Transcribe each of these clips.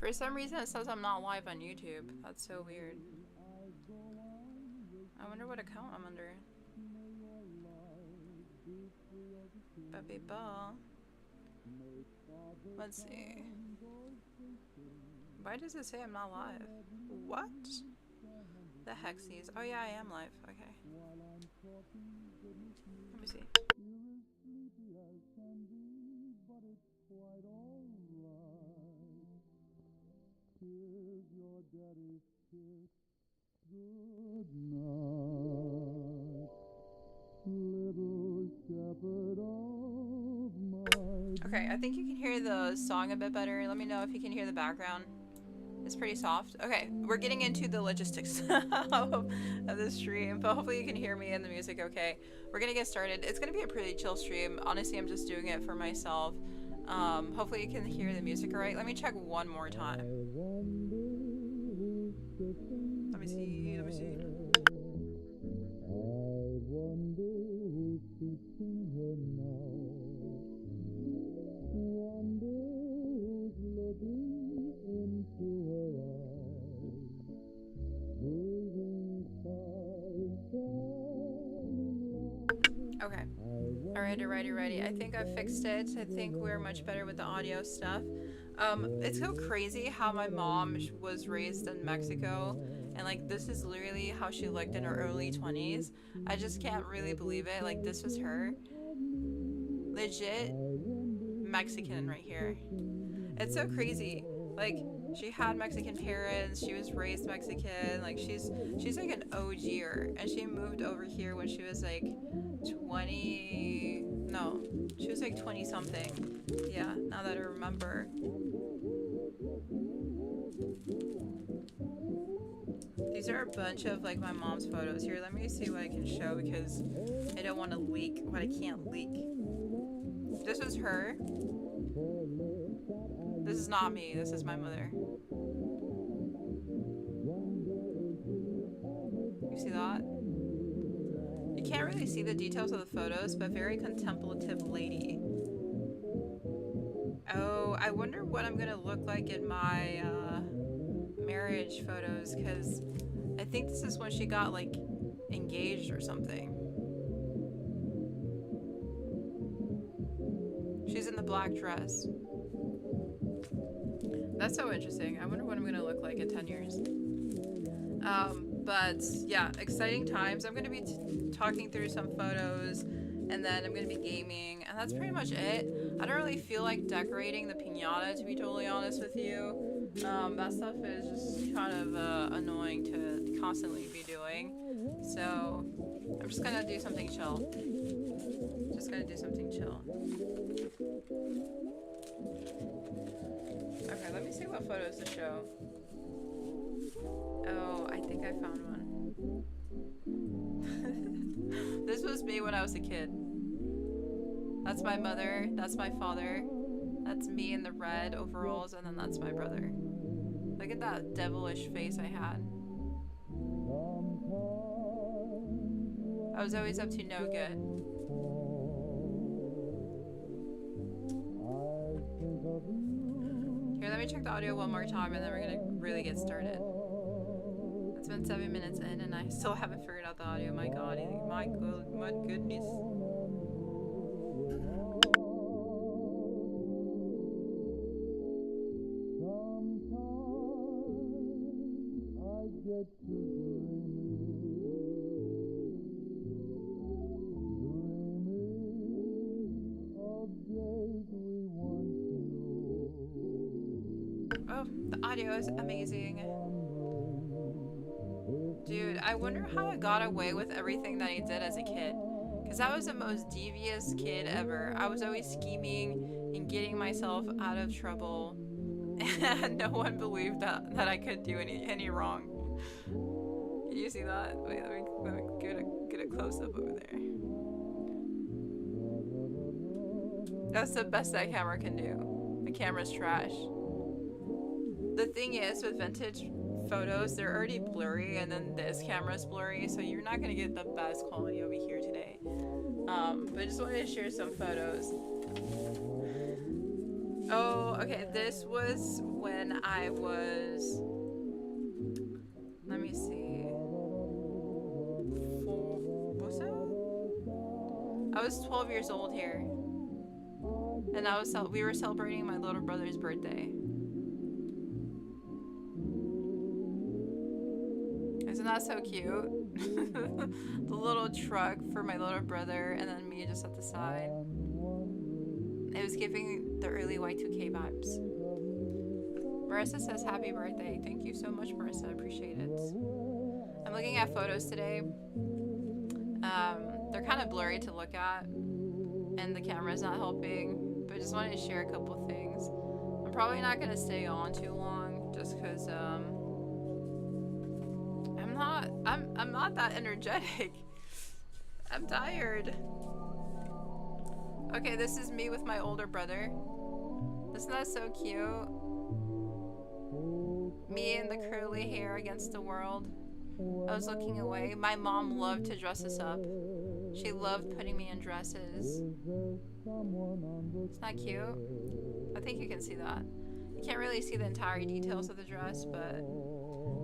For some reason it says I'm not live on YouTube. That's so weird. I wonder what account I'm under. Baby ball. Let's see. Why does it say I'm not live? What? The hexies. Oh yeah, I am live. Okay. Let me see. Okay, I think you can hear the song a bit better. Let me know if you can hear the background. It's pretty soft. Okay, we're getting into the logistics of the stream, but hopefully you can hear me and the music okay. We're gonna get started. It's gonna be a pretty chill stream. Honestly, I'm just doing it for myself. Hopefully you can hear the music alright. Let me check one more time. Let me see, let me see. Okay. Alrighty. I think I fixed it. I think we're much better with the audio stuff. It's so crazy how my mom was raised in Mexico, and like this is literally how she looked in her early 20s. I just can't really believe it. Like this was her. Legit Mexican right here. It's so crazy. Like she had Mexican parents, she was raised Mexican, like she's like an OGer, and she moved over here when she was like 20, no, she was like 20 something. Yeah, now that I remember. These are a bunch of like my mom's photos. Here, let me see what I can show because I don't want to leak what I can't leak. This was her. This is not me, this is my mother. You see that? You can't really see the details of the photos, but very contemplative lady. Oh, I wonder what I'm gonna look like in my marriage photos, because I think this is when she got like engaged or something. She's in the black dress. That's so interesting. I wonder what I'm gonna look like in 10 years. But yeah, exciting times. I'm gonna be talking through some photos, and then I'm gonna be gaming, and that's pretty much it. I don't really feel like decorating the piñata, to be totally honest with you. That stuff is just kind of annoying to constantly be doing. So I'm just gonna do something chill. Okay, let me see what photos to show. Oh, I think I found one. This was me when I was a kid. That's my mother, that's my father, that's me in the red overalls, and then that's my brother. Look at that devilish face I had. I was always up to no good. Here, let me check the audio one more time and then we're gonna really get started. It's been 7 minutes in and I still haven't figured out the audio. My god, my goodness. Oh, the audio is amazing. Dude, I wonder how I got away with everything that I did as a kid. Because I was the most devious kid ever. I was always scheming and getting myself out of trouble. And no one believed that I could do any wrong. Can you see that? Wait, let me get a close-up over there. That's the best that camera can do. The camera's trash. The thing is, with vintage photos, they're already blurry, and then this camera's blurry, so you're not gonna get the best quality over here today. But I just wanted to share some photos. Oh, okay, this was when I was, let me see, was it? I was 12 years old here, and we were celebrating my little brother's birthday. Isn't that so cute? The little truck for my little brother, and then me just at the side. It was giving the early Y2K vibes. Marissa says happy birthday. Thank you so much, Marissa. I appreciate it. I'm looking at photos today. They're kind of blurry to look at, and the camera's not helping, but I just wanted to share a couple things. I'm probably not going to stay on too long, just because, I'm not that energetic. I'm tired. Okay, this is me with my older brother. Isn't that so cute? Me and the curly hair against the world. I was looking away. My mom loved to dress us up. She loved putting me in dresses. Isn't that cute? I think you can see that. You can't really see the entire details of the dress, but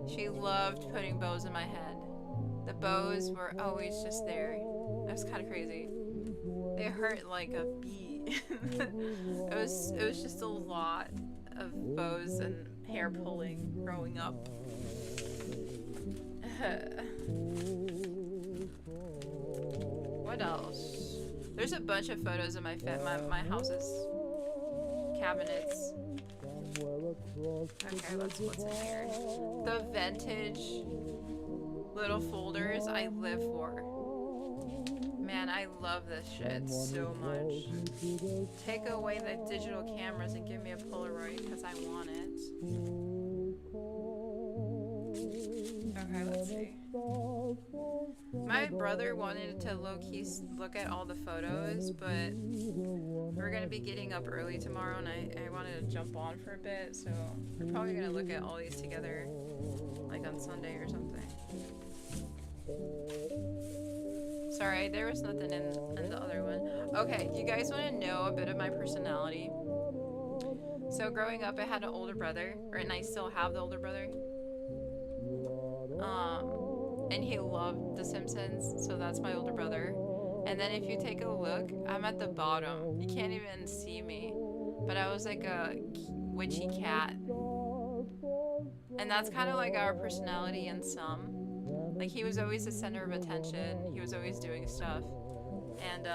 she loved putting bows in my head. The bows were always just there. That was kind of crazy. They hurt like a bee. it was just a lot of bows and hair pulling growing up. What else? There's a bunch of photos of my house's cabinets. Okay, what's in here? The vintage little folders I live for. Man, I love this shit so much. Take away the digital cameras and give me a Polaroid because I want it. Okay, let's see. My brother wanted to low-key look at all the photos, but we're gonna be getting up early tomorrow, and I wanted to jump on for a bit, so we're probably gonna look at all these together, like on Sunday or something. Sorry, there was nothing in the other one. Okay, do you guys want to know a bit of my personality? So growing up, I had an older brother, and I still have the older brother. And he loved The Simpsons, so that's my older brother. And then if you take a look, I'm at the bottom. You can't even see me, but I was like a witchy cat. And that's kind of like our personality in some. Like, he was always the center of attention. He was always doing stuff. And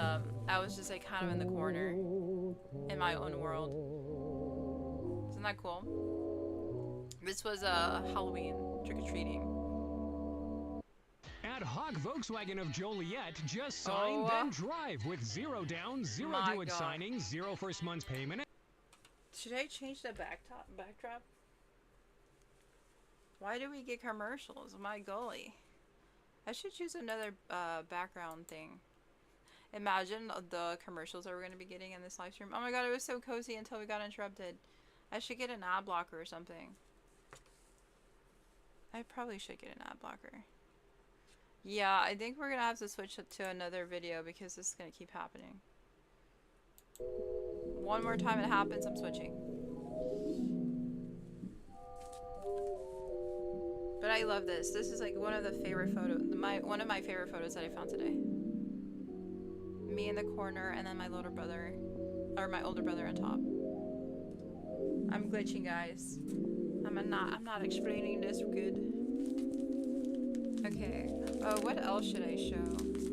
I was just like kind of in the corner in my own world. Isn't that cool? This was Halloween trick-or-treating. At Hawk Volkswagen of Joliet, just sign, then drive with 0 down, 0 due at signing, 0 first month's payment. Should I change the backdrop? Why do we get commercials? My golly. I should choose another background thing. Imagine the commercials that we're going to be getting in this live stream. Oh my god, it was so cozy until we got interrupted. I should get an ad blocker or something. I probably should get an ad blocker. Yeah, I think we're going to have to switch it to another video because this is going to keep happening. One more time it happens, I'm switching. But I love this. This is like one of the favorite photos, one of my favorite photos that I found today. Me in the corner, and then my little brother, or my older brother on top. I'm glitching, guys. I'm not explaining this good. Okay. Oh, what else should I show?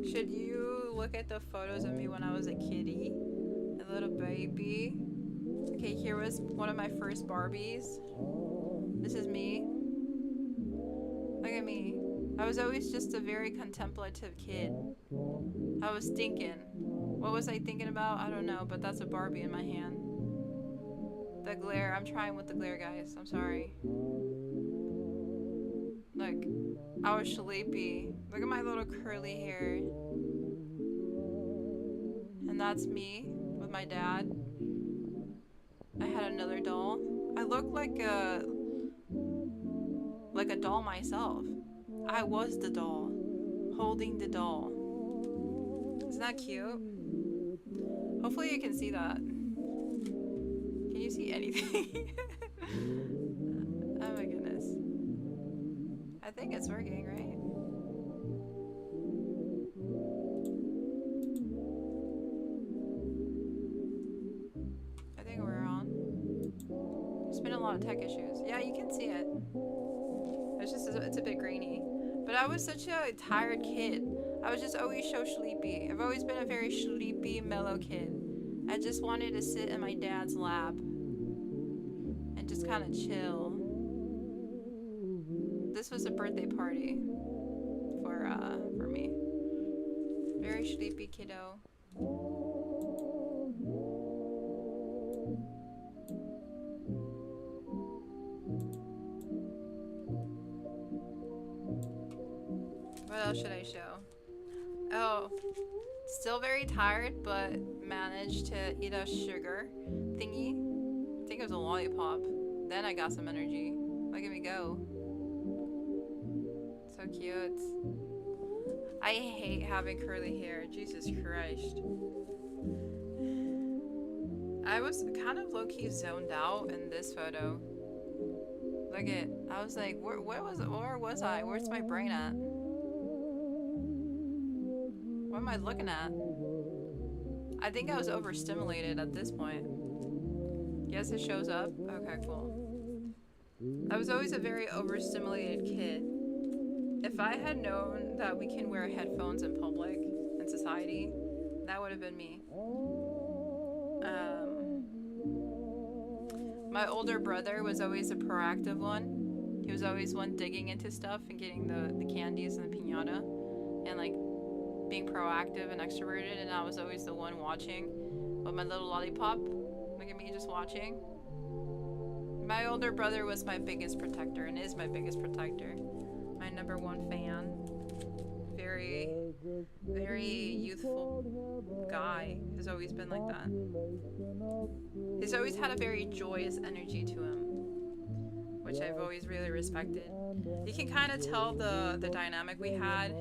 Should you look at the photos of me when I was a kitty, a little baby? Okay, here was one of my first Barbies. This is me. Look at me. I was always just a very contemplative kid. I was thinking. What was I thinking about? I don't know, but that's a Barbie in my hand. The glare. I'm trying with the glare, guys. I'm sorry. Look. I was sleepy. Look at my little curly hair. And that's me with my dad. I had another doll. I look like a doll myself. I was the doll, holding the doll. Isn't that cute? Hopefully you can see that. Can Can you see anything? Oh my goodness. I think it's working, right? I think we're on. There's been a lot of tech issues. Yeah, you can see it. It's a bit grainy. But I was such a tired kid. I was just always so sleepy. I've always been a very sleepy, mellow kid. I just wanted to sit in my dad's lap and just kind of chill. This was a birthday party for me. Very sleepy kiddo. What else should I show? Oh, still very tired, but managed to eat a sugar thingy. I think it was a lollipop. Then I got some energy. Look at me go. So cute. I hate having curly hair. Jesus Christ. I was kind of low-key zoned out in this photo. Look at, I was like, where was I? Where's my brain at? What am I looking at? I think I was overstimulated at this point. Yes, it shows up? Okay, cool. I was always a very overstimulated kid. If I had known that we can wear headphones in public, in society, that would have been me. My older brother was always a proactive one. He was always one digging into stuff and getting the candies and the piñata. And like being proactive and extroverted, and I was always the one watching with my little lollipop. Look at me just watching. My older brother was my biggest protector and is my biggest protector. My #1 fan. Very, very youthful guy. He's always been like that. He's always had a very joyous energy to him, which I've always really respected. You can kind of tell the dynamic we had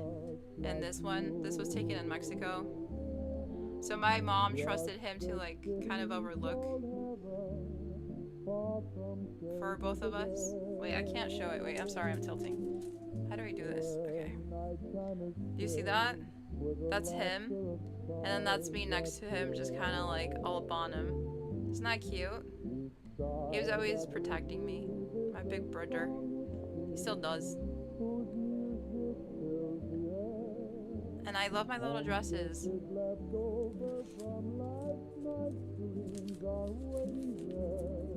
in this one. This was taken in Mexico. So my mom trusted him to like kind of overlook for both of us. Wait, I can't show it. Wait, I'm sorry, I'm tilting. How do I do this? Okay. Do you see that? That's him. And then that's me next to him, just kind of like all up on him. Isn't that cute? He was always protecting me. My big brother. He still does. And I love my little dresses.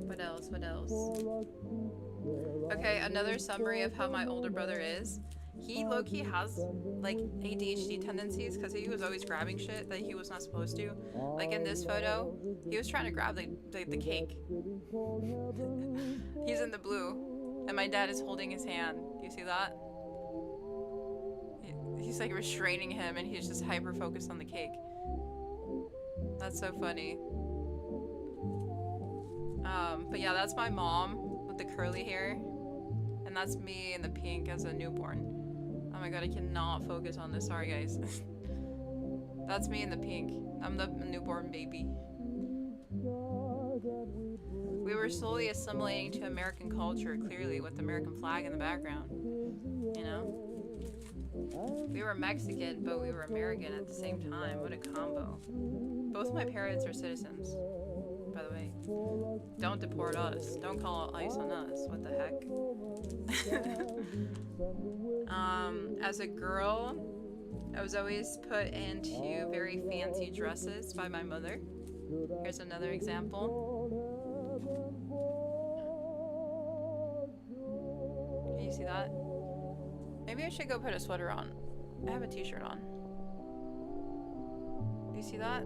What else? What else? Okay, another summary of how my older brother is. He low-key has like ADHD tendencies because he was always grabbing shit that he was not supposed to. Like in this photo, he was trying to grab the cake. He's in the blue, and my dad is holding his hand. Do you see that? He's like restraining him, and he's just hyper-focused on the cake. That's so funny. But yeah, that's my mom with the curly hair, and that's me in the pink as a newborn. Oh my god, I cannot focus on this. Sorry, guys. That's me in the pink. I'm the newborn baby. We were slowly assimilating to American culture, clearly, with the American flag in the background. You know? We were Mexican, but we were American at the same time. What a combo. Both my parents are citizens, by the way. Don't deport us. Don't call ICE on us. What the heck? As a girl, I was always put into very fancy dresses by my mother. Here's another example. Can you see that? Maybe I should go put a sweater on. I have a t-shirt on. Do you see that?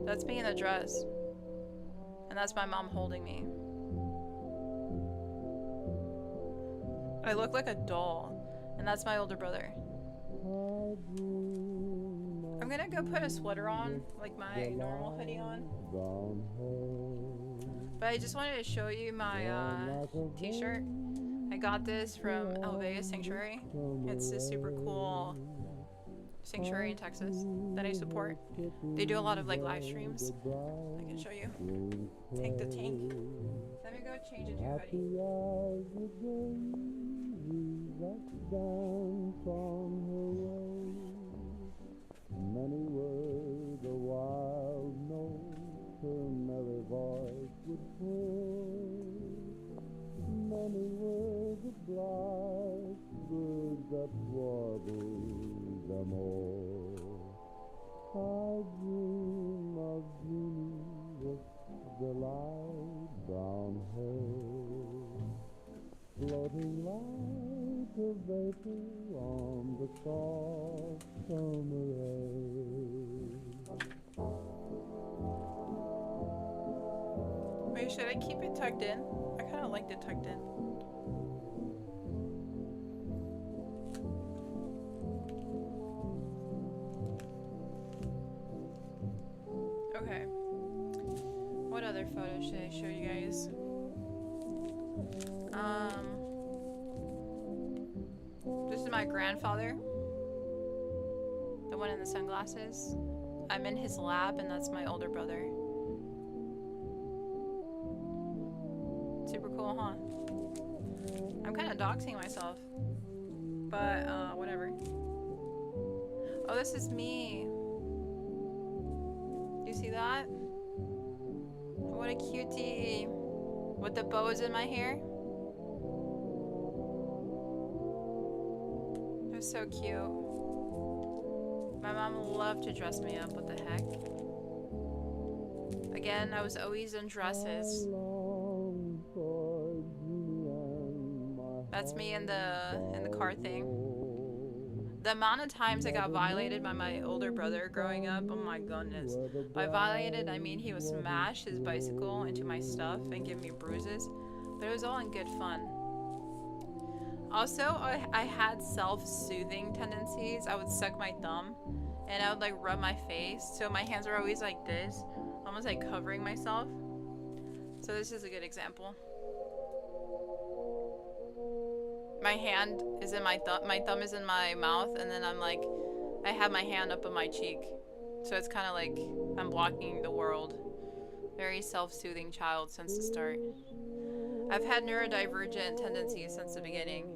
That's me in a dress. And that's my mom holding me. I look like a doll. And that's my older brother. I'm gonna go put a sweater on, like my normal hoodie on. But I just wanted to show you my t-shirt. I got this from Ellie Sanctuary. It's a super cool sanctuary in Texas that I support. They do a lot of like live streams. I can show you. Tank the tank. Let me go change into a hoodie. Many were the wild notes her merry voice would pull. Many were the blackbirds that warbled them all. I dream of Jeannie with the light brown hair, floating like a vapor on the soft summer air. Wait, should I keep it tucked in? I kind of liked it tucked in. Okay. What other photos should I show you guys? This is my grandfather. The one in the sunglasses. I'm in his lap, and that's my older brother. Super cool, huh? I'm kind of doxing myself. But, whatever. Oh, this is me. You see that? What a cutie. With the bows in my hair. It was so cute. My mom loved to dress me up. What the heck? Again, I was always in dresses. That's me in the car thing. The amount of times I got violated by my older brother growing up, oh my goodness. By violated, I mean he would smash his bicycle into my stuff and give me bruises, but it was all in good fun. Also, I had self-soothing tendencies. I would suck my thumb, and I would like rub my face, so my hands are always like this, almost like covering myself. So this is a good example. My hand is in my thumb is in my mouth, and then I'm like, I have my hand up on my cheek. So it's kind of like I'm blocking the world. Very self-soothing child since the start. I've had neurodivergent tendencies since the beginning.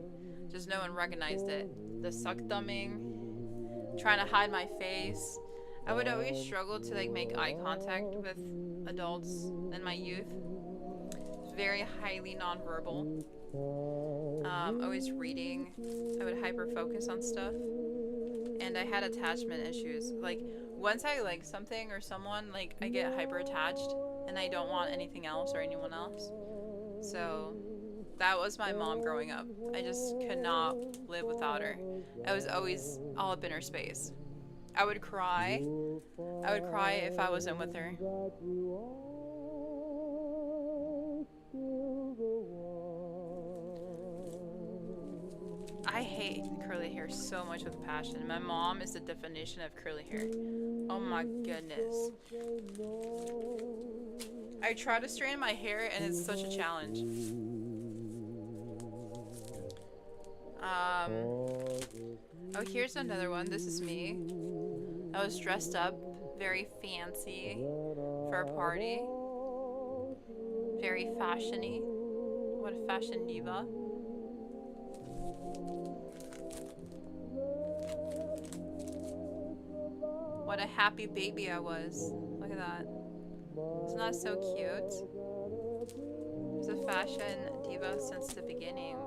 Just no one recognized it. The suck thumbing, trying to hide my face. I would always struggle to like make eye contact with adults in my youth. Very highly nonverbal. Always reading. I would hyper focus on stuff, and I had attachment issues. Like once I like something or someone, like I get hyper attached, and I don't want anything else or anyone else. So that was my mom growing up. I just could not live without her. I was always all up in her space. I would cry. I would cry if I wasn't with her. I hate curly hair so much with a passion. My mom is the definition of curly hair. Oh my goodness. I try to straighten my hair and it's such a challenge. Oh, here's another one. This is me. I was dressed up very fancy for a party. Very fashion-y. What a fashion diva. What a happy baby I was. Look at that. Isn't that so cute? I was a fashion diva since the beginning.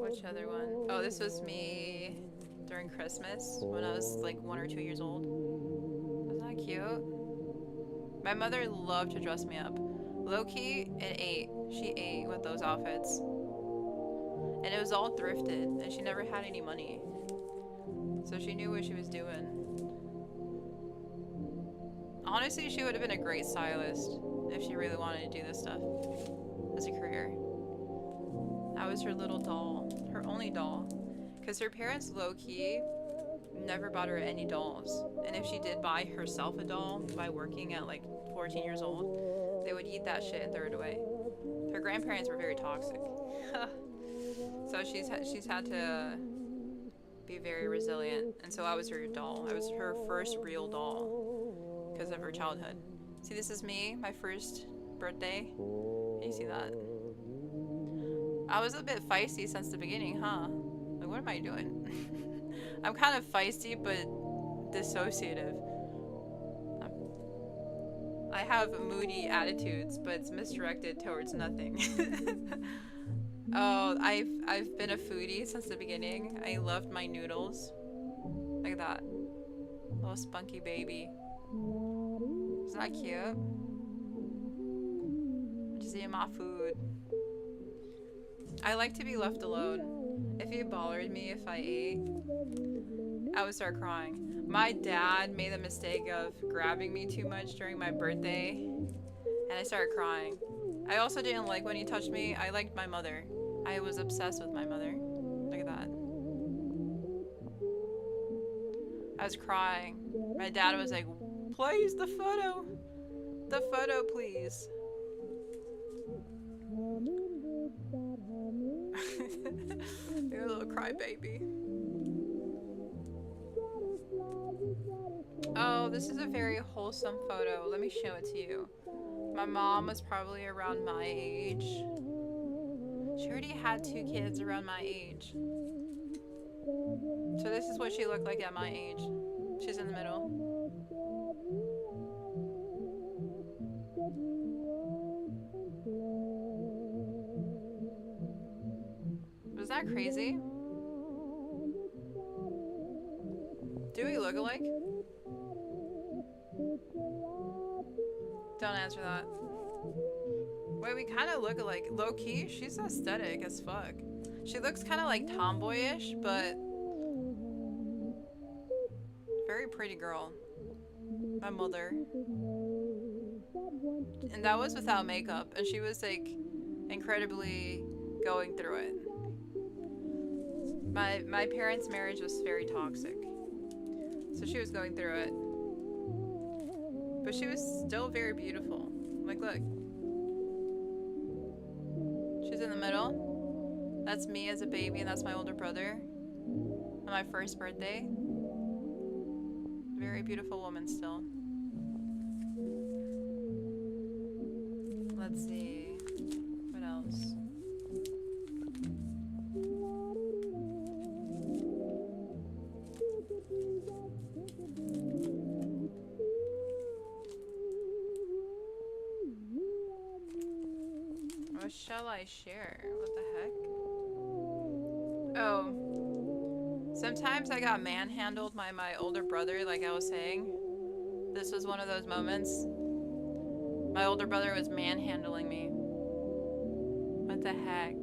Which other one? Oh, this was me during Christmas when I was like 1 or 2 years old. Wasn't that cute? My mother loved to dress me up. Low-key, she ate with those outfits. And it was all thrifted, and she never had any money. So she knew what she was doing. Honestly, she would have been a great stylist if she really wanted to do this stuff as a career. I was her little doll, her only doll. Because her parents, low-key, never bought her any dolls. And if she did buy herself a doll by working at like 14 years old, they would eat that shit and throw it away. Her grandparents were very toxic. So she's had to be very resilient, and so I was her doll. I was her first real doll because of her childhood. See, this is me, my first birthday. Can you see that? I was a bit feisty since the beginning, huh? Like, what am I doing? I'm kind of feisty, but dissociative. I have moody attitudes, but it's misdirected towards nothing. Oh, I've been a foodie since the beginning. I loved my noodles. Look at that. Little spunky baby. Isn't that cute? Just eating my food. I like to be left alone. If it bothered me if I ate, I would start crying. My dad made the mistake of grabbing me too much during my birthday, and I started crying. I also didn't like when he touched me. I liked my mother. I was obsessed with my mother. Look at that. I was crying. My dad was like, please, the photo. The photo, please. You're a little crybaby. Oh, this is a very wholesome photo. Let me show it to you. My mom was probably around my age. She already had 2 kids around my age. So this is what she looked like at my age. She's in the middle. Was that crazy? Do we look alike? Don't answer that. Wait, we kind of look alike. Low-key, she's aesthetic as fuck. She looks kind of like tomboyish, but very pretty girl. My mother. And that was without makeup, and she was like incredibly going through it. My parents' marriage was very toxic, so she was going through it. But she was still very beautiful. Like, look. She's in the middle. That's me as a baby, and that's my older brother. On my first birthday. Very beautiful woman still. Let's see. What else? What shall I share? What the heck? Oh. Sometimes I got manhandled by my older brother, like I was saying. This was one of those moments. My older brother was manhandling me. What the heck?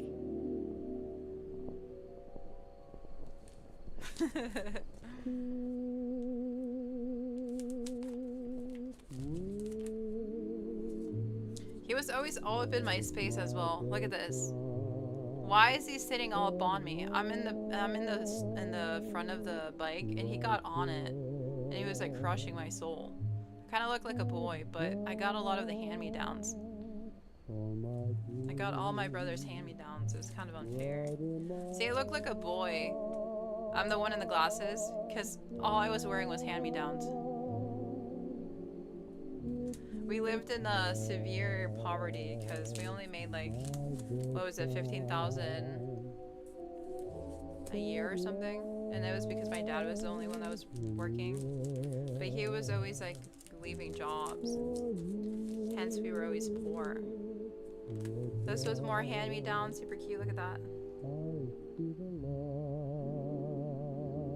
He was always all up in my space as well. Look at this. Why is he sitting all up on me? I'm in the front of the bike, and he got on it, and he was like crushing my soul. I kind of looked like a boy, but I got a lot of the hand-me-downs. I got all my brother's hand-me-downs. It was kind of unfair. See, I look like a boy. I'm the one in the glasses, because all I was wearing was hand-me-downs. We lived in severe poverty because we only made like, what was it, 15,000 a year or something, and it was because my dad was the only one that was working, but he was always like leaving jobs, hence we were always poor. This was more hand-me-down, super cute. Look at that.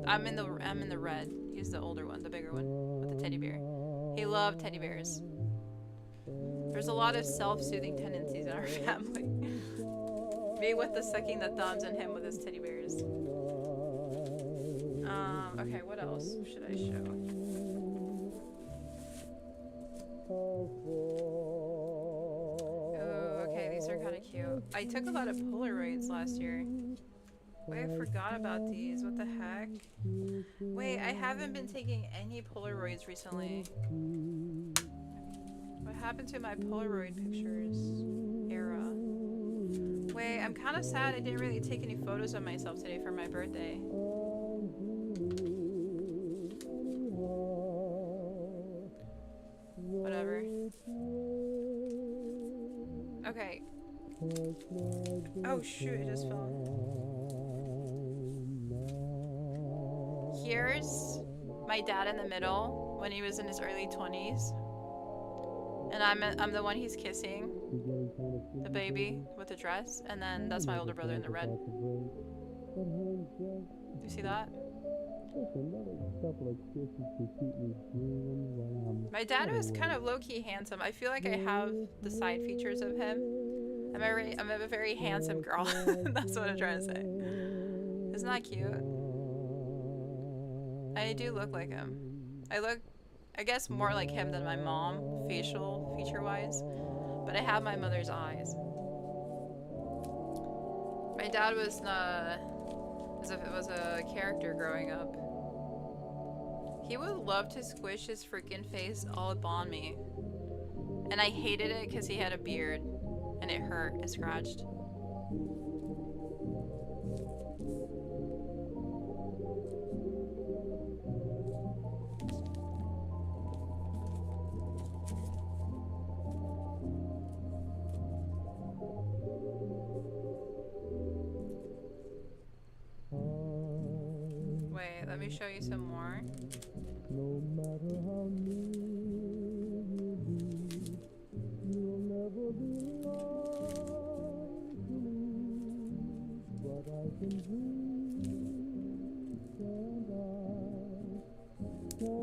I'm in the red. He's the older one, the bigger one with the teddy bear. He loved teddy bears. There's a lot of self-soothing tendencies in our family. Me with the sucking the thumbs and him with his teddy bears. Okay, what else should I show? Oh, okay, these are kind of cute. I took a lot of Polaroids last year. Wait, I forgot about these. What the heck? Wait, I haven't been taking any Polaroids recently. What happened to my Polaroid pictures era? Wait, I'm kind of sad I didn't really take any photos of myself today for my birthday. Whatever. Okay. Oh shoot, I just fell. Here's my dad in the middle when he was in his early 20s. And I'm the one he's kissing. The baby with the dress. And then that's my older brother in the red. Do you see that? My dad was kind of low-key handsome. I feel like I have the side features of him. I'm a very handsome girl. That's what I'm trying to say. Isn't that cute? I do look like him. I guess more like him than my mom, facial feature-wise. But I have my mother's eyes. My dad was a character growing up. He would love to squish his freaking face all up on me. And I hated it because he had a beard. And it hurt. It scratched. Wait, let me show you some more. No matter how near you be, you'll never belong to me. But I can breathe, and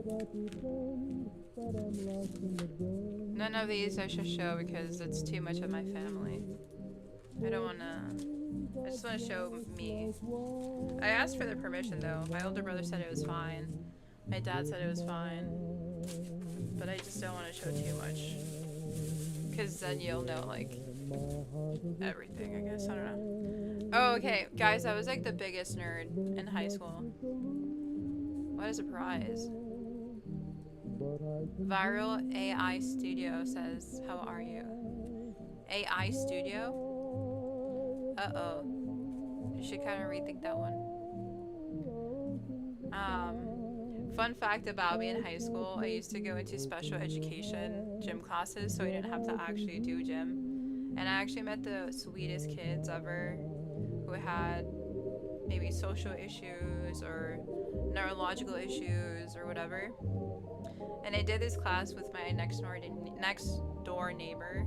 I pretend that I'm lost in the brain. None of these I should show because it's too much of my family. I don't wanna. I just want to show me. I asked for their permission though. My older brother said it was fine. My dad said it was fine. But I just don't want to show too much. Because then you'll know, like, everything, I guess. I don't know. Oh, okay. Guys, I was like the biggest nerd in high school. What a surprise. Viral AI Studio says, how are you? AI Studio? Uh-oh. You should kind of rethink that one. Fun fact about me in high school, I used to go into special education gym classes so I didn't have to actually do gym. And I actually met the sweetest kids ever who had maybe social issues or neurological issues or whatever. And I did this class with my next door neighbor.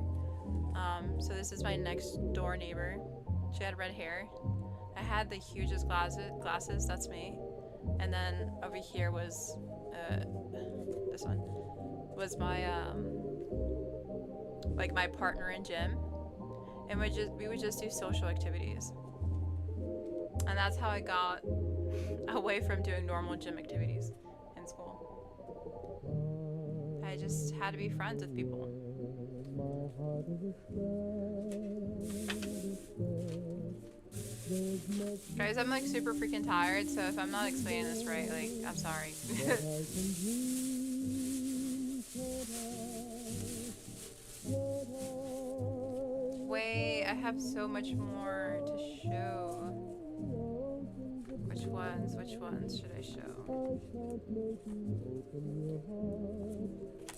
So this is my next door neighbor. She had red hair. I had the hugest glasses, that's me. And then over here was, this one, was my, like my partner in gym. And we would just do social activities. And that's how I got away from doing normal gym activities in school. I just had to be friends with people. Guys, I'm like super freaking tired, so if I'm not explaining this right, like, I'm sorry. Wait, I have so much more to show. Which ones should I show?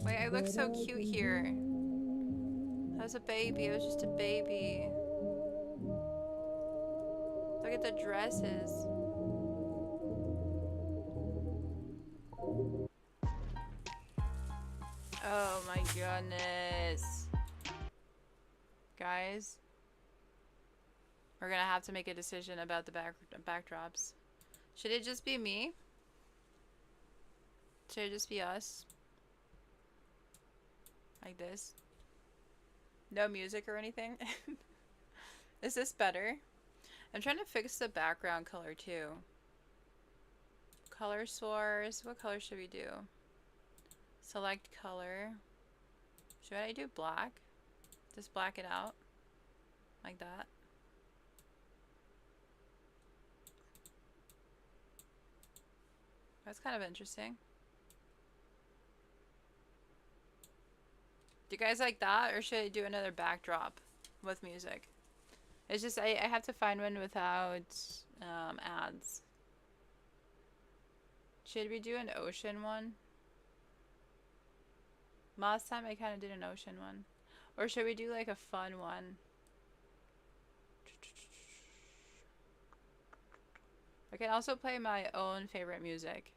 Wait, I look so cute here. I was a baby, I was just a baby. Look at the dresses. Oh my goodness. Guys, we're gonna have to make a decision about the backdrops. Should it just be me? Should it just be us? Like this? No music or anything? Is this better? I'm trying to fix the background color too. Color source. What color should we do? Select color. Should I do black? Just black it out. Like that. That's kind of interesting. Do you guys like that, or should I do another backdrop with music? It's just I have to find one without ads. Should we do an ocean one? Last time I kind of did an ocean one. Or should we do like a fun one? I can also play my own favorite music.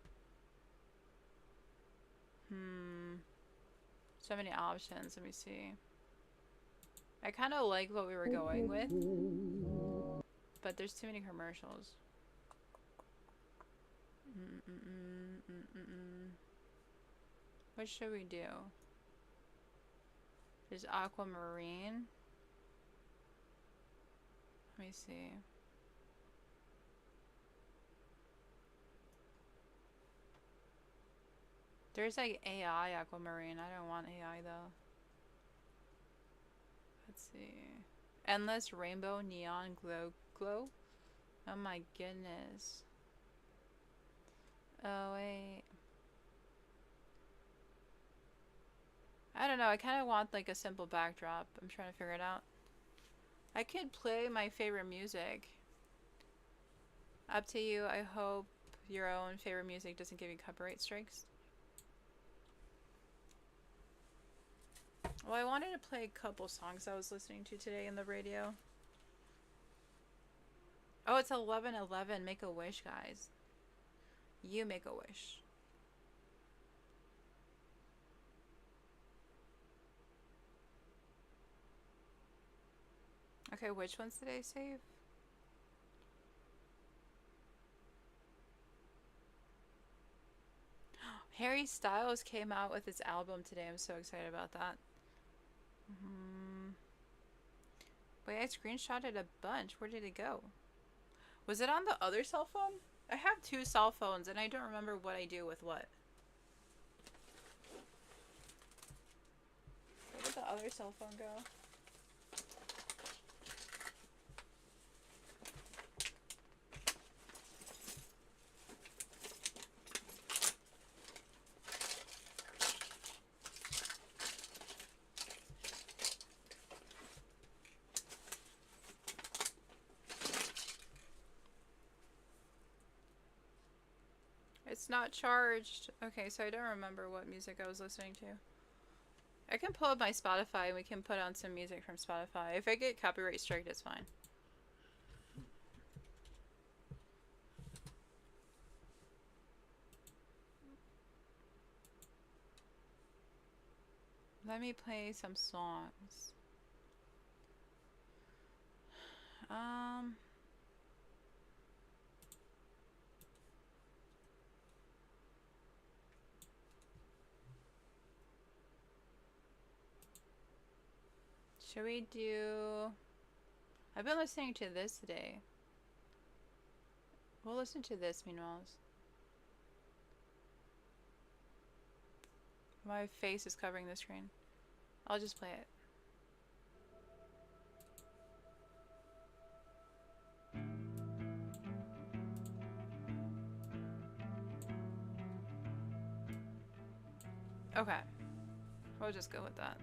So many options. Let me see. I kind of like what we were going with, but there's too many commercials. What should we do? There's aquamarine. Let me see. There's like AI aquamarine. I don't want AI though. Let's see. Endless rainbow neon glow. Oh my goodness. Oh wait. I don't know. I kind of want like a simple backdrop. I'm trying to figure it out. I could play my favorite music. Up to you. I hope your own favorite music doesn't give you copyright strikes. Well, I wanted to play a couple songs I was listening to today in the radio. Oh, it's 11:11. Make a wish, guys. You make a wish. Okay, which ones did I save? Harry Styles came out with his album today. I'm so excited about that. Wait, I screenshotted a bunch. Where did it go? Was it on the other cell phone? I have two cell phones and I don't remember what I do with what. Where did the other cell phone go? It's not charged. Okay, so I don't remember what music I was listening to. I can pull up my Spotify and we can put on some music from Spotify. If I get copyright striked, it's fine. Let me play some songs. Should we do... I've been listening to this today. We'll listen to this meanwhile. My face is covering the screen. I'll just play it. Okay. We'll just go with that.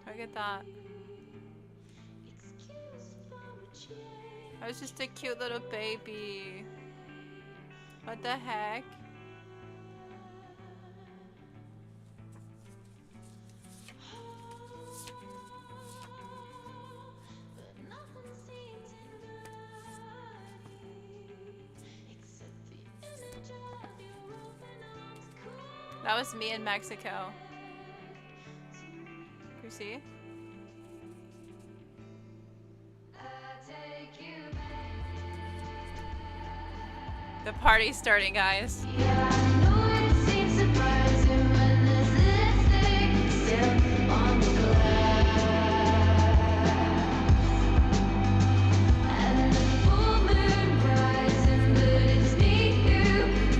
Look at that. I was just a cute little baby. What the heck? That was me in Mexico. You see? The party's starting, guys. Yeah, I know it seems surprising when there's lipstick still on the glass, and the full moon rising, but it's me who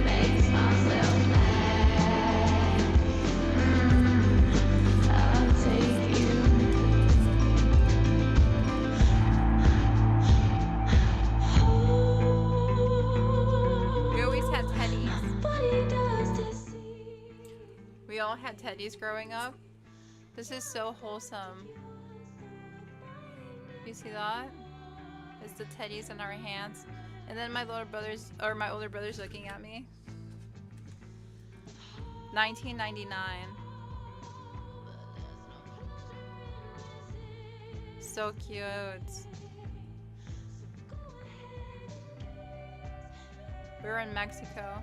makes myself mad. I'll take you. We all had teddies growing up. This is so wholesome. You see that? It's the teddies in our hands. And then my little brothers, or my older brother's looking at me. 1999. So cute. We were in Mexico.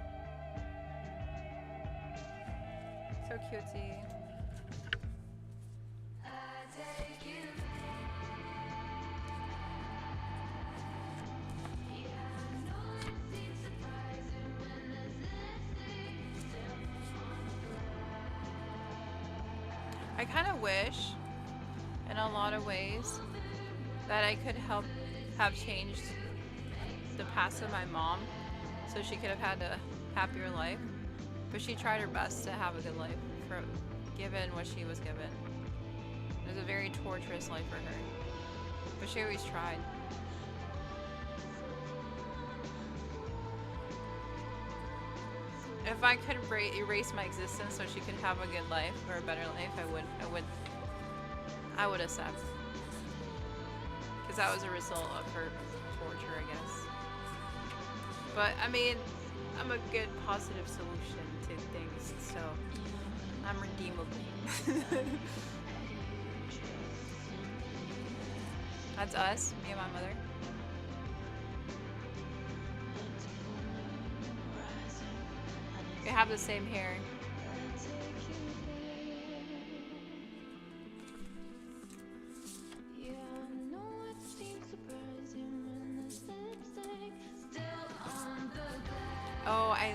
So cutesy. I kind of wish, in a lot of ways, that I could have changed the past of my mom so she could have had a happier life. But she tried her best to have a good life, given what she was given. It was a very torturous life for her. But she always tried. If I could erase my existence so she could have a good life or a better life, I would accept. Because that was a result of her torture, I guess. But I mean, I'm a good positive solution to things, so I'm redeemable. That's us, me and my mother. We have the same hair. Oh, I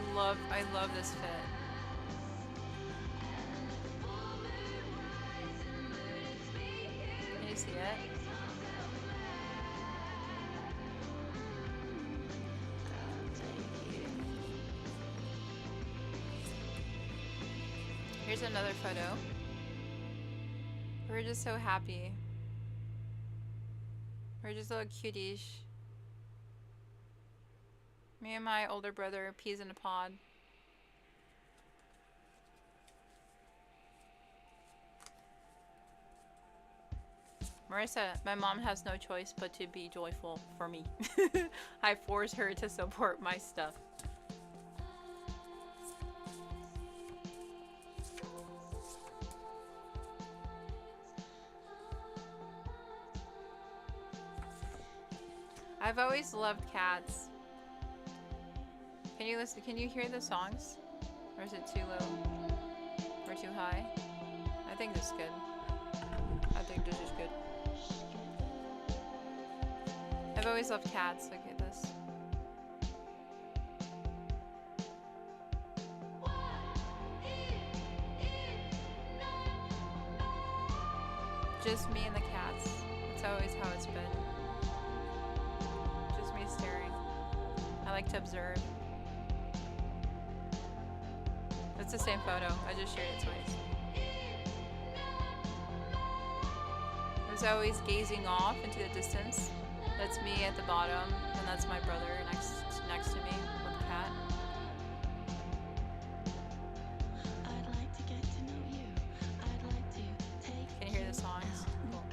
love this fit. Can you see it? Here's another photo. We're just so happy. We're just little cuties. Me and my older brother, peas in a pod. Marissa, my mom has no choice but to be joyful for me. I force her to support my stuff. I've always loved cats. Can you listen? Can you hear the songs? Or is it too low? Or too high? I think this is good. I think this is good. I've always loved cats. Look at this. Just me and the cats. That's always how it's been. Just me staring. I like to observe. It's the same photo. I just shared it twice. I was always gazing off into the distance. That's me at the bottom, and that's my brother next to me with the cat. Can you hear the songs? Cool.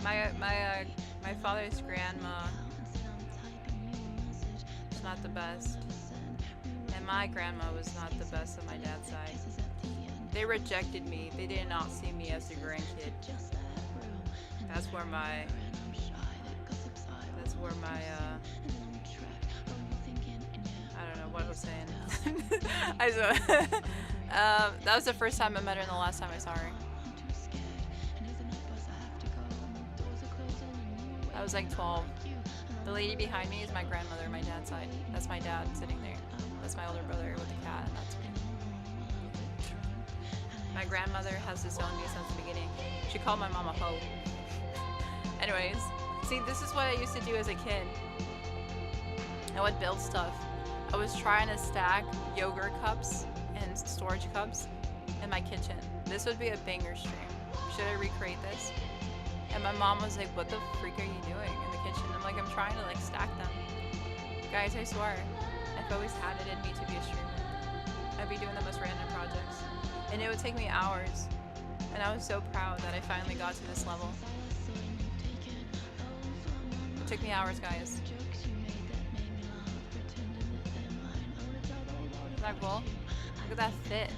My father's grandma is not the best. And my grandma was not the best on my dad's side. They rejected me. They did not see me as a grandkid. That's where my I don't know what I was saying. That was the first time I met her and the last time I saw her. I was like 12. The lady behind me is my grandmother on my dad's side. That's my dad sitting there. That's my older brother with the cat, and that's me. My grandmother has disowned me since the beginning. She called my mom a hoe. Anyways, see, this is what I used to do as a kid. I would build stuff. I was trying to stack yogurt cups and storage cups in my kitchen. This would be a banger stream. Should I recreate this? And my mom was like, what the freak are you doing in the kitchen? I'm like, I'm trying to like stack them. Guys, I swear. I've always had it in me to be a streamer. I'd be doing the most random projects. and it would take me hours. And I was so proud that I finally got to this level. It took me hours, guys. Isn't that cool? Look at that fit.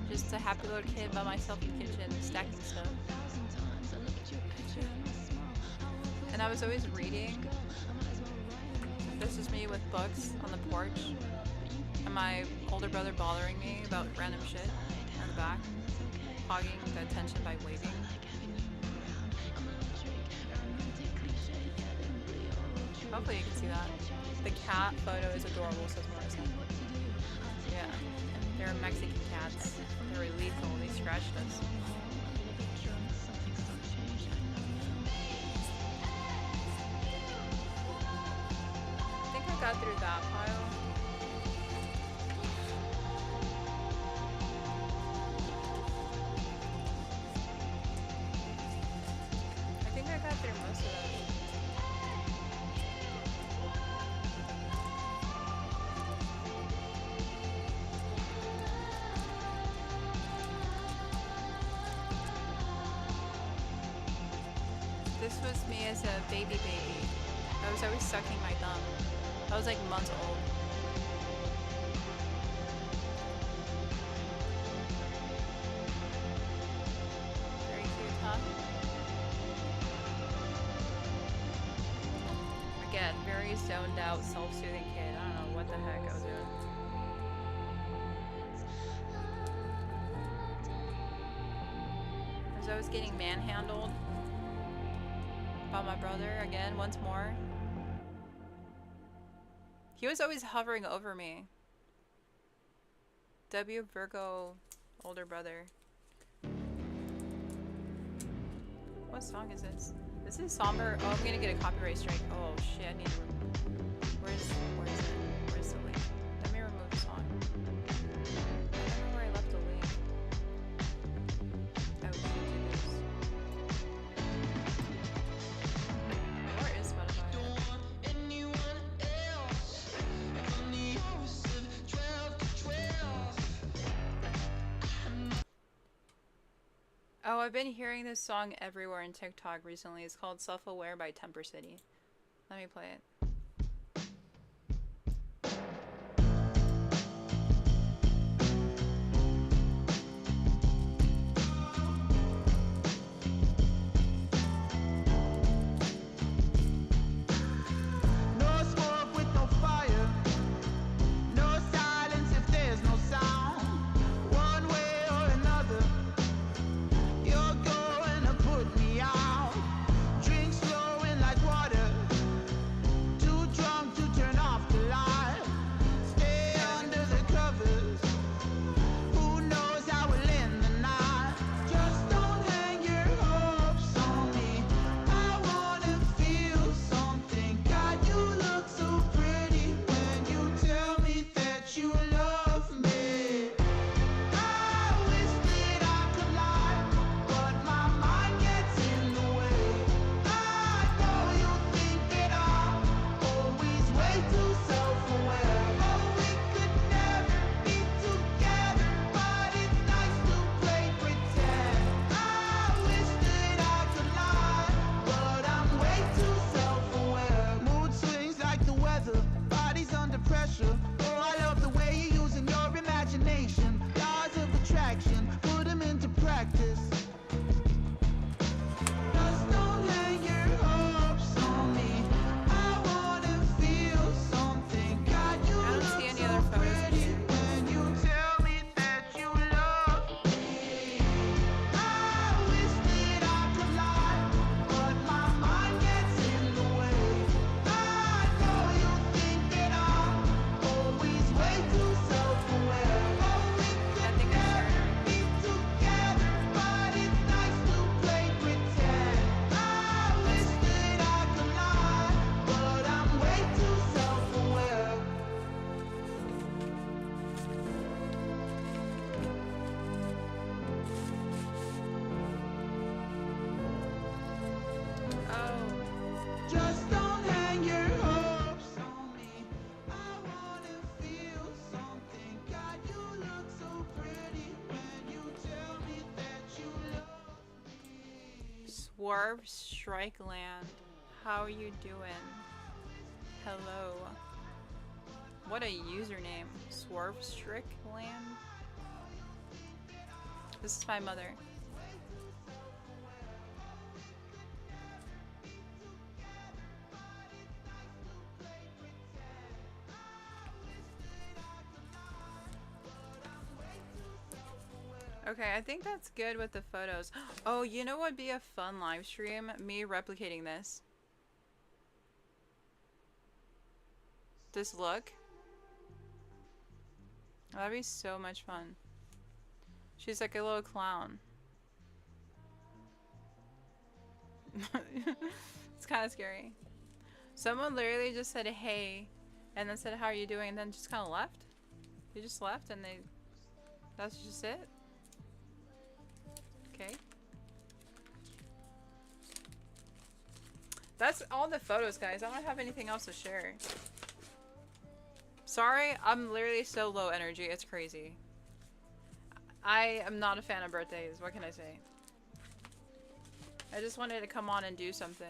Just a happy little kid by myself in the kitchen, stacking stuff. And I was always reading. This is me with books on the porch. And my older brother bothering me about random shit in the back. Hogging the attention by waving. Hopefully you can see that. The cat photo is adorable, says Morrison. Yeah, they're Mexican cats. They're really lethal. They scratched us. I think I got through that pile. I think I got through most of it. This was me as a baby. I was always sucking my thumb. I was like months old. Very cute, huh? Again, very zoned out, self-soothing kid. I don't know what the heck I was doing. I was getting manhandled by my brother again, once more. He was always hovering over me. W Virgo, older brother. What song is this? This is somber. Oh, I'm gonna get a copyright strike. Oh shit, I need to where's it? Where's the link? Let me remove the song. I don't know where I left the link. Oh, we should do this. Where is Spotify? Oh, I've been hearing this song everywhere in TikTok recently. It's called Self-Aware by Temper City. Let me play it. No smoke with no fire, no silence if there's no sound. One way or another, you're going to put me out. Drinks flowing like water to Swerve Strike Land. How are you doing? Hello. What a username. Swerve Strike Land. This is my mother. Okay, I think that's good with the photos. Oh, you know what would be a fun live stream? Me replicating this. This look. That'd be so much fun. She's like a little clown. It's kind of scary. Someone literally just said hey, and then said how are you doing, and then just kind of left. They just left, and that's just it. Okay. That's all the photos, guys. I don't have anything else to share. Sorry, I'm literally so low energy. It's crazy. I am not a fan of birthdays. What can I say? I just wanted to come on and do something.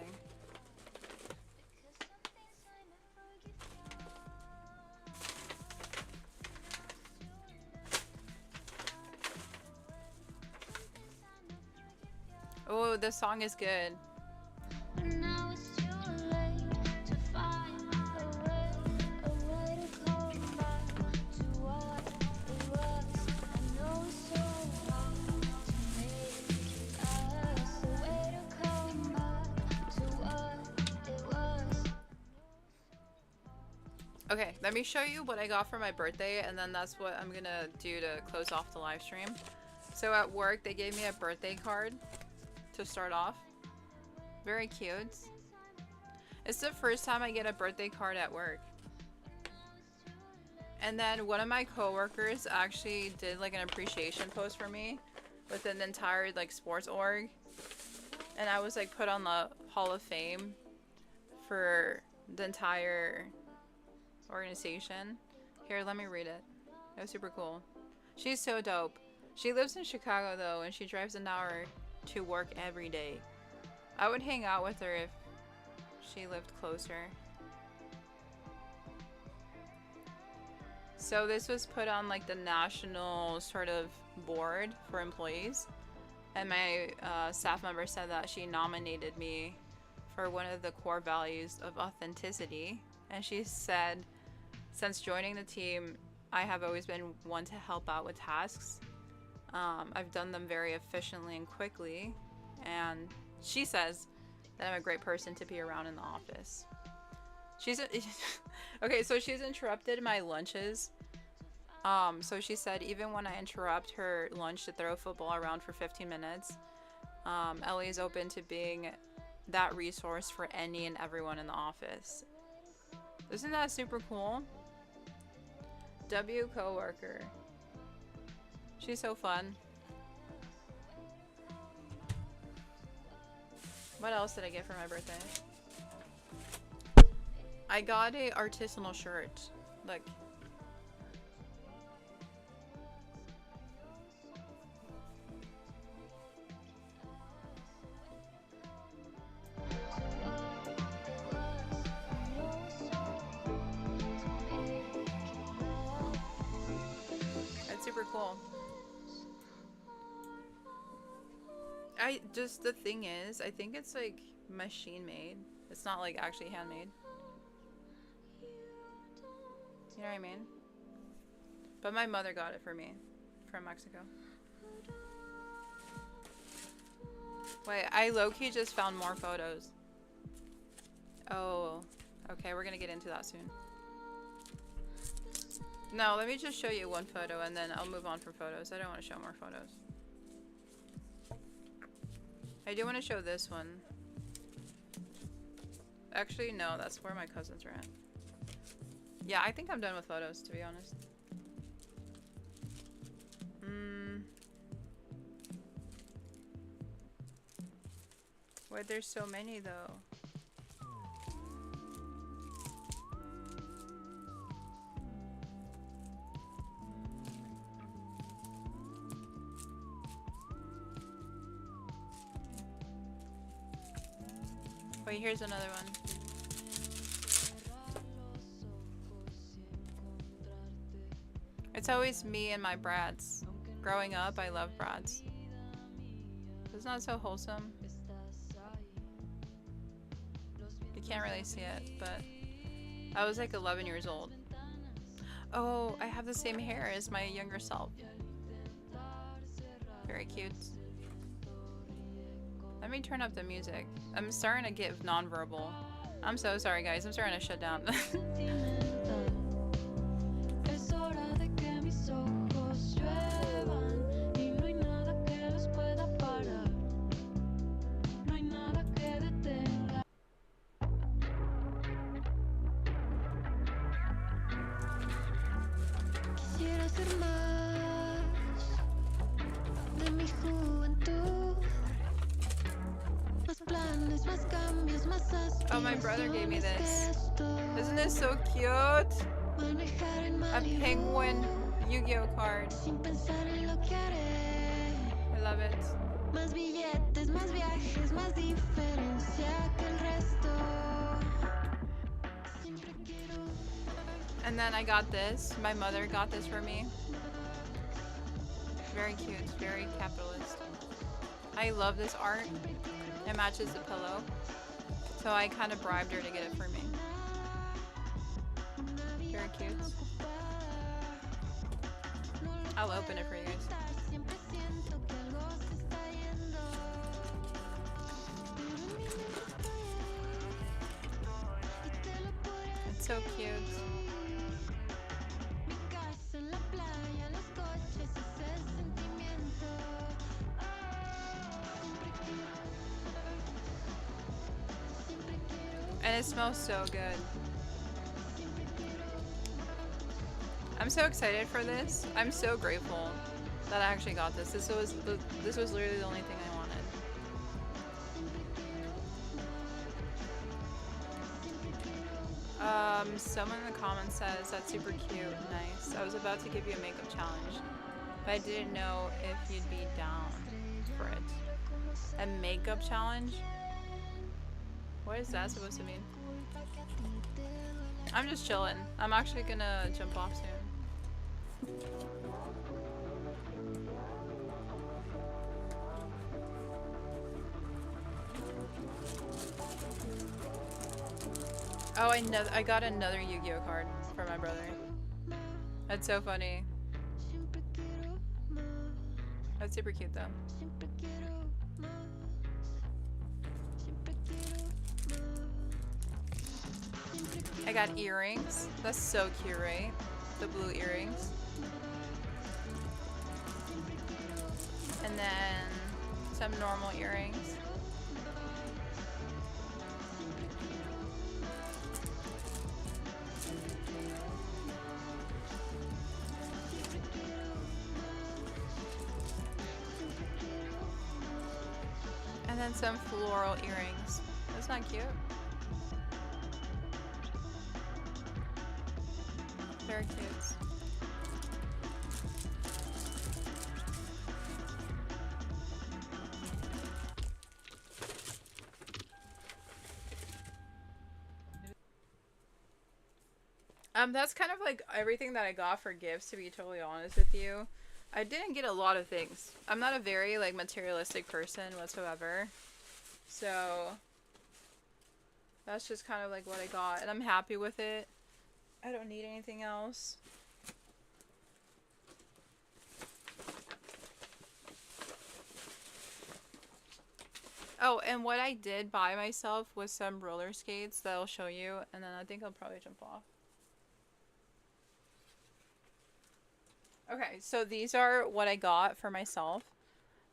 Oh, this song is good. Now it's too late to find a way to come back to what it was. I know it's so hard to make it last. A way to come back to what it was. Okay, let me show you what I got for my birthday, and then that's what I'm gonna do to close off the live stream. So at work, they gave me a birthday card to start off. Very cute. It's the first time I get a birthday card at work. And then one of my coworkers actually did like an appreciation post for me with an entire like sports org. And I was like put on the Hall of Fame for the entire organization. Here, let me read it. It was super cool. She's so dope. She lives in Chicago though, and she drives an hour to work every day. I would hang out with her if she lived closer. So this was put on like the national sort of board for employees, and my staff member said that she nominated me for one of the core values of authenticity, and she said since joining the team I have always been one to help out with tasks. I've done them very efficiently and quickly, and she says that I'm a great person to be around in the office. She's okay, so she's interrupted my lunches. So she said even when I interrupt her lunch to throw football around for 15 minutes, Ellie is open to being that resource for any and everyone in the office. Isn't that super cool? W coworker. She's so fun. What else did I get for my birthday? I got a artisanal shirt. Look. That's super cool. The thing is, I think it's like machine made. It's not like actually handmade. You know what I mean? But my mother got it for me from Mexico. Wait, I low-key just found more photos. Oh, okay, we're gonna get into that soon. No, let me just show you one photo and then I'll move on from photos. I don't want to show more photos. I do want to show this one. Actually, no, that's where my cousins are at. Yeah, I think I'm done with photos, to be honest. Wait, there's so many though. Wait, here's another one. It's always me and my brats. Growing up, I love brats. It's not so wholesome. You can't really see it, but I was like 11 years old. Oh, I have the same hair as my younger self. Very cute. Let me turn up the music. I'm starting to get nonverbal. I'm so sorry, guys. I'm starting to shut down. Oh, my brother gave me this. Isn't this so cute? A penguin Yu-Gi-Oh card. I love it. And then I got this. My mother got this for me. Very cute. Very capitalist. I love this art. It matches the pillow. So I kind of bribed her to get it for me. Very cute. I'll open it for you guys. It's so cute. And it smells so good. I'm so excited for this. I'm so grateful that I actually got this. This was literally the only thing I wanted. Someone in the comments says that's super cute. Nice. I was about to give you a makeup challenge, but I didn't know if you'd be down for it. A makeup challenge? What is that supposed to mean? I'm just chilling. I'm actually gonna jump off soon. Oh, I got another Yu-Gi-Oh card for my brother. That's so funny. That's super cute though. I got earrings. That's so cute, right? The blue earrings. And then some normal earrings. And then some floral earrings. That's not cute. Very cute. That's kind of like everything that I got for gifts, to be totally honest with you. I didn't get a lot of things. I'm not a very like materialistic person whatsoever. So that's just kind of like what I got, and I'm happy with it. I don't need anything else. Oh, and what I did buy myself was some roller skates that I'll show you, and then I think I'll probably jump off. Okay, so these are what I got for myself.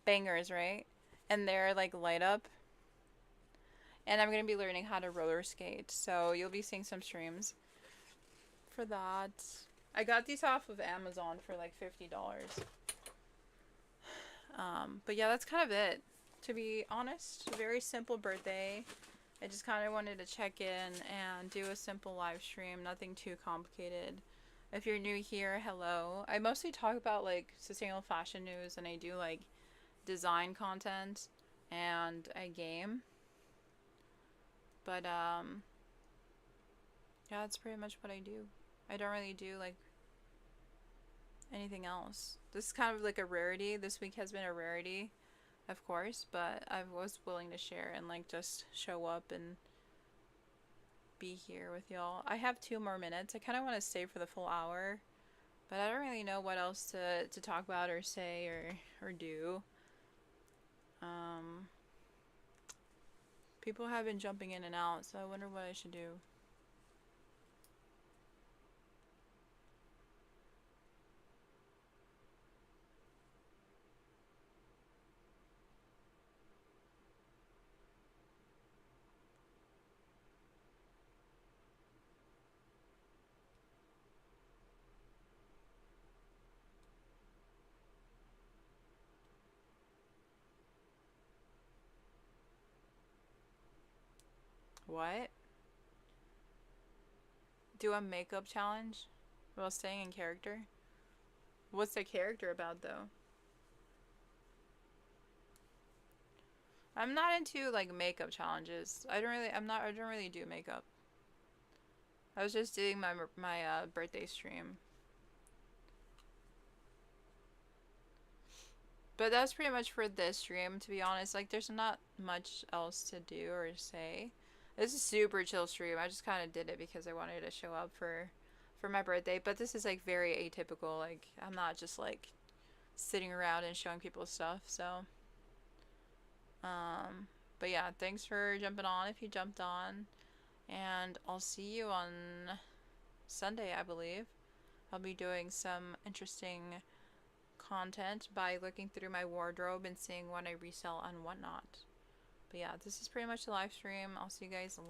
Bangers, right? And they're like light up. And I'm going to be learning how to roller skate, so you'll be seeing some streams for that. I got these off of Amazon for like $50. But yeah, that's kind of it. To be honest, a very simple birthday. I just kind of wanted to check in and do a simple live stream, nothing too complicated. If you're new here, hello. I mostly talk about like sustainable fashion news, and I do like design content, and I game. But yeah, that's pretty much what I do. I don't really do like anything else. This is kind of like a rarity. This week has been a rarity, of course, but I was willing to share and like just show up and be here with y'all. I have 2 more minutes. I kind of want to stay for the full hour, but I don't really know what else to talk about or say or do. People have been jumping in and out, so I wonder what I should do. What? Do a makeup challenge while staying in character? What's the character about though? I'm not into like makeup challenges. I don't really do makeup. I was just doing my birthday stream. But that's pretty much for this stream, to be honest. Like, there's not much else to do or say. This is super chill stream. I just kind of did it because I wanted to show up for my birthday. But this is like very atypical. Like, I'm not just like sitting around and showing people stuff. So, but yeah, thanks for jumping on if you jumped on. And I'll see you on Sunday, I believe. I'll be doing some interesting content by looking through my wardrobe and seeing what I resell and whatnot. But yeah, this is pretty much the live stream. I'll see you guys later.